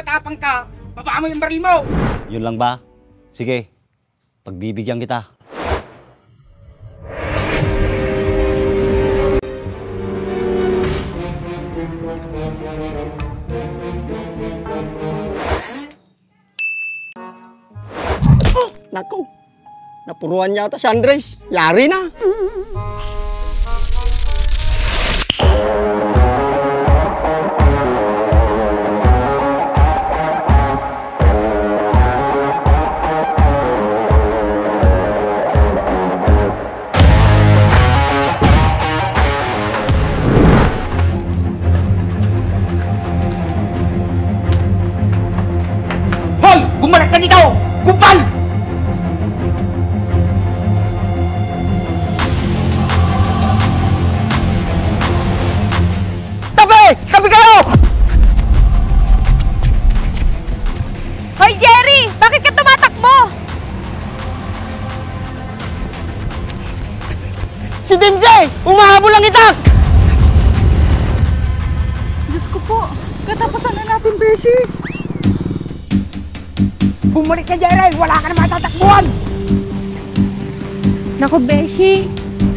matapang ka, baba mo yung baril mo! Yun lang ba? Sige, pagbibigyan kita. Naku, napuruan yata si Andres. Yari na. Hoy! Bumalik ka dito! Gupal! Tabi kayo! Hoy, Jerry! Bakit ka tumatakbo? Si Dimsey! Umahabol ang itak! Diyos ko po, katapusan na natin, Beshi. Bumalik ka, Jerry! Wala ka na matatakbuhan! Naku, Beshi.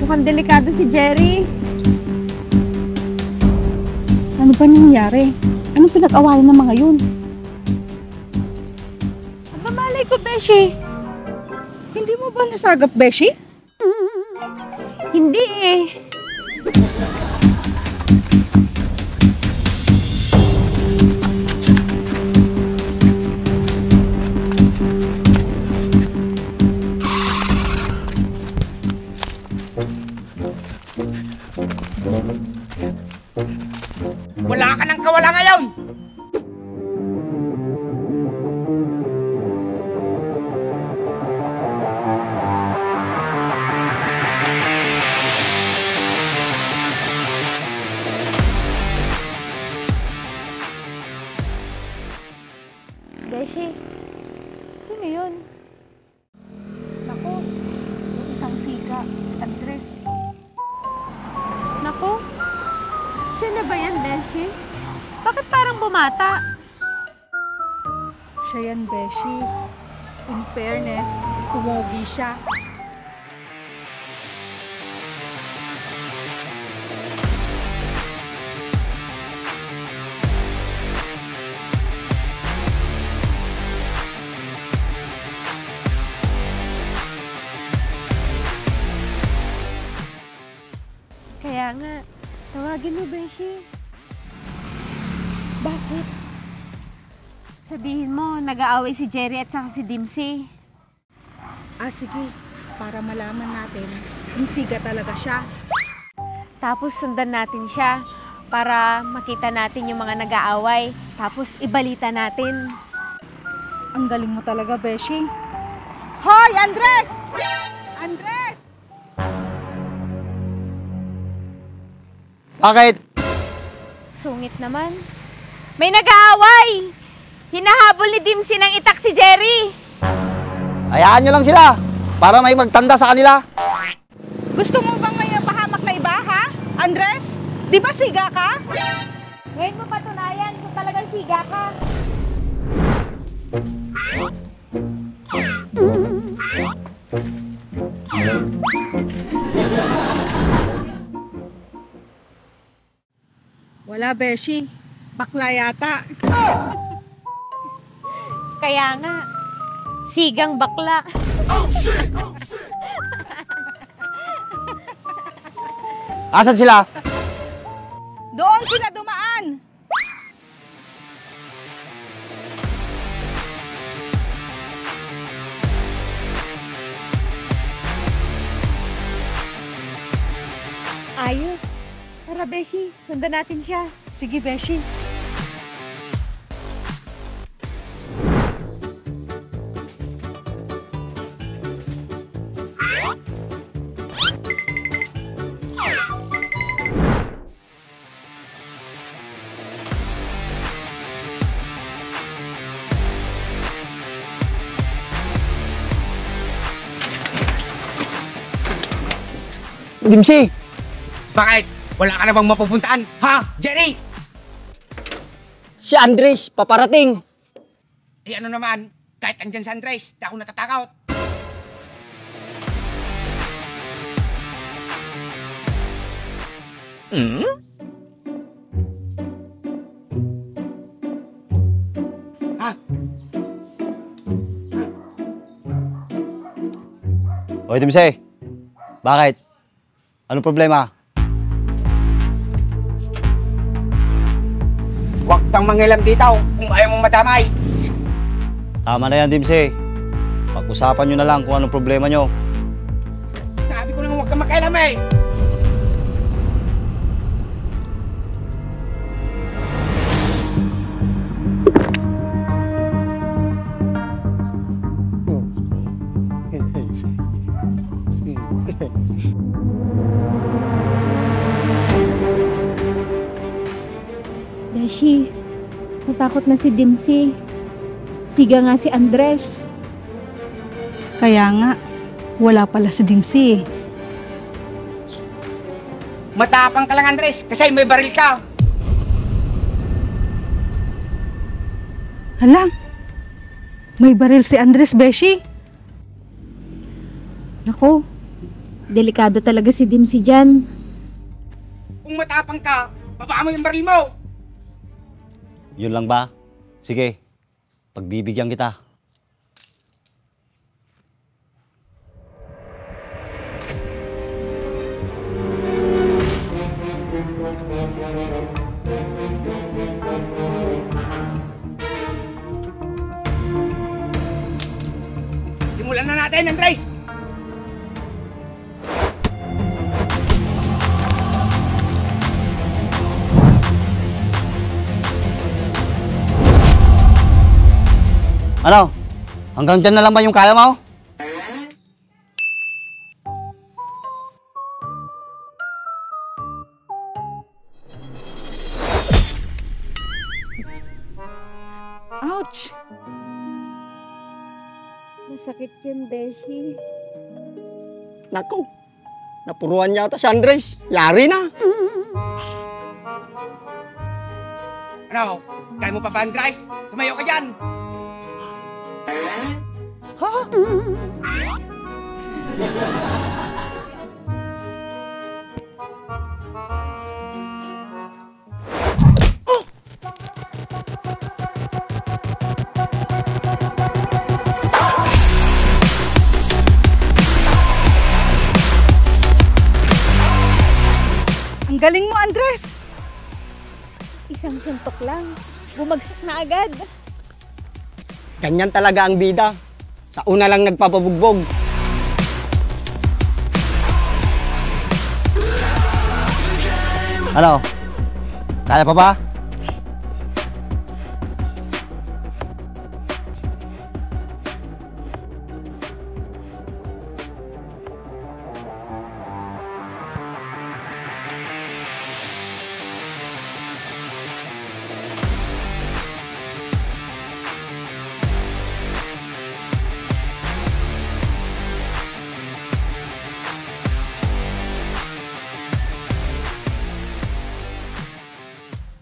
Mukhang delikado si Jerry. Ano ba nangyari? Anong pinag-awayan ng mga yun? Malay ko, Beshi. Hindi mo ba nasagap, Beshi? Hindi eh. Wala ka ng kawala ngayon! Beshi, sino yun? Naku, yung isang sika, si Andres. Naku, siya na ba yan, Beshi? Bakit parang bumata? Siya yan, Beshi. In fairness, kumogi siya. Kaya nga, tawagin mo, Beshi. Bakit? Sabihin mo, nag-aaway si Jerry at saka si Dimsey. Sige. Para malaman natin, kung siga talaga siya. Tapos sundan natin siya para makita natin yung mga nag-aaway. Tapos ibalita natin. Ang galing mo talaga, Beshi. Hoy, Andres! Andres! Bakit? Sungit naman. May nag-aaway! Hinahabol ni Dimsey ng itak si Jerry! Hayaan nyo lang sila para may magtanda sa kanila. Gusto mo bang may pahamak na iba, ha? Andres? Di ba siga ka? Ngayon mo patunayan kung talagang siga ka. Wala, Beshi. Bakla yata. Kaya nga, sigang bakla. Asan sila? Doon sila dumaan. Ayos. Tara, Beshi. Sundan natin siya. Sige, Beshi. Dimsey! Bakit? Wala ka na bang mapupuntaan? Ha? Jerry! Si Andres, paparating. Eh ano naman, kahit andyan si Andres, di ako natatakot. Ha? Oy, Dimse. Bakit? Anong problema? Huwag kang mangilam dito kung ayaw mong madamay. Tama na yan, Dimse. Pag-usapan nyo na lang kung anong problema nyo. Sabi ko nang huwag kang makialam eh. Beshi, natakot na si Dimsy. Siga nga si Andres. Kaya nga, wala pala si Dimsy. Matapang ka lang, Andres, kasi may baril ka. Hala, may baril si Andres, Beshi. Naku, delikado talaga si Dimsy dyan. Kung matapang ka, baba mo yung baril mo. Yun lang ba? Sige, pagbibigyan kita. Simulan na natin, Andres. Ano? Hanggang dyan na lang ba yung kaya mo? Ouch! Masakit yun, Beshi. Naku, napuruan yata si Andres. Yari na. Ano? Kaya mo pa ba, Andres? Tumayo ka dyan. Ang galing mo, Andres! Isang suntok lang. Bumagsak na agad. Ganyan talaga ang bida. Sa una lang nagpapabugbog. Ano? Kaya pa ba?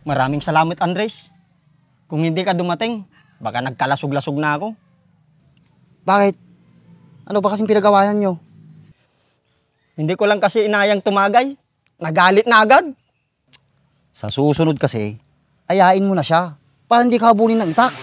Maraming salamat, Andres. Kung hindi ka dumating, baka nagkalasog-lasog na ako. Bakit? Ano ba kasing pinagawayan nyo? Hindi ko lang kasi inayang tumagay. Nagalit na agad. Sa susunod kasi, ayain mo na siya para hindi ka habulin ng itak.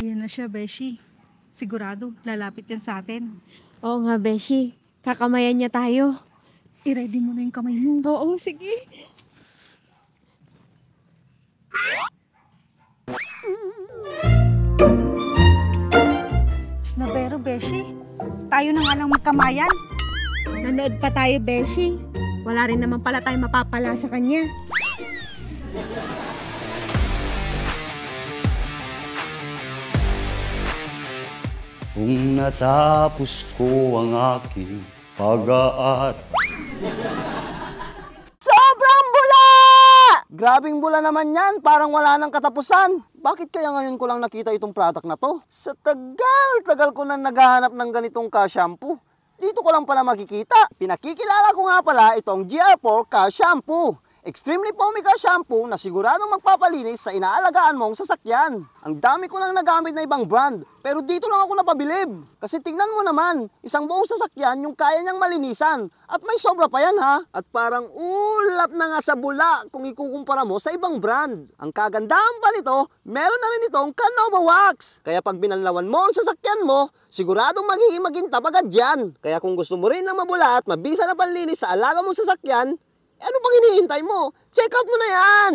Ayan na siya, Beshi. Sigurado, lalapit yan sa atin. Oo nga, Beshi. Kakamayan niya tayo. I-ready mo na yung kamay mo. Oo, sige. Snabero, Beshi. Tayo na nga lang magkamayan. Nanood pa tayo, Beshi. Wala rin naman pala tayo mapapala sa kanya. Kung natapos ko ang aking pag-aaral. Sobrang bula! Grabing bula naman yan, parang wala nang katapusan. Bakit kaya ngayon ko lang nakita itong product na to? Sa tagal ko na naghahanap ng ganitong car shampoo. Dito ko lang pala makikita. Pinakikilala ko nga pala itong GR4 Car Shampoo. Extremely foamy car shampoo na siguradong magpapalinis sa inaalagaan mong sasakyan. Ang dami ko nang nagamit na ibang brand, pero dito lang ako napabilib. Kasi tignan mo naman, isang buong sasakyan yung kaya niyang malinisan. At may sobra pa yan ha. At parang ulap na nga sa bula kung ikukumpara mo sa ibang brand. Ang kagandahan pa nito, meron na rin itong Canova Wax. Kaya pag binanlawan mo ang sasakyan mo, siguradong magiging magintab agad yan. Kaya kung gusto mo rin ng mabula at mabisa na panlinis sa alaga mong sasakyan, ano bang hinihintay mo? Check out mo na yan!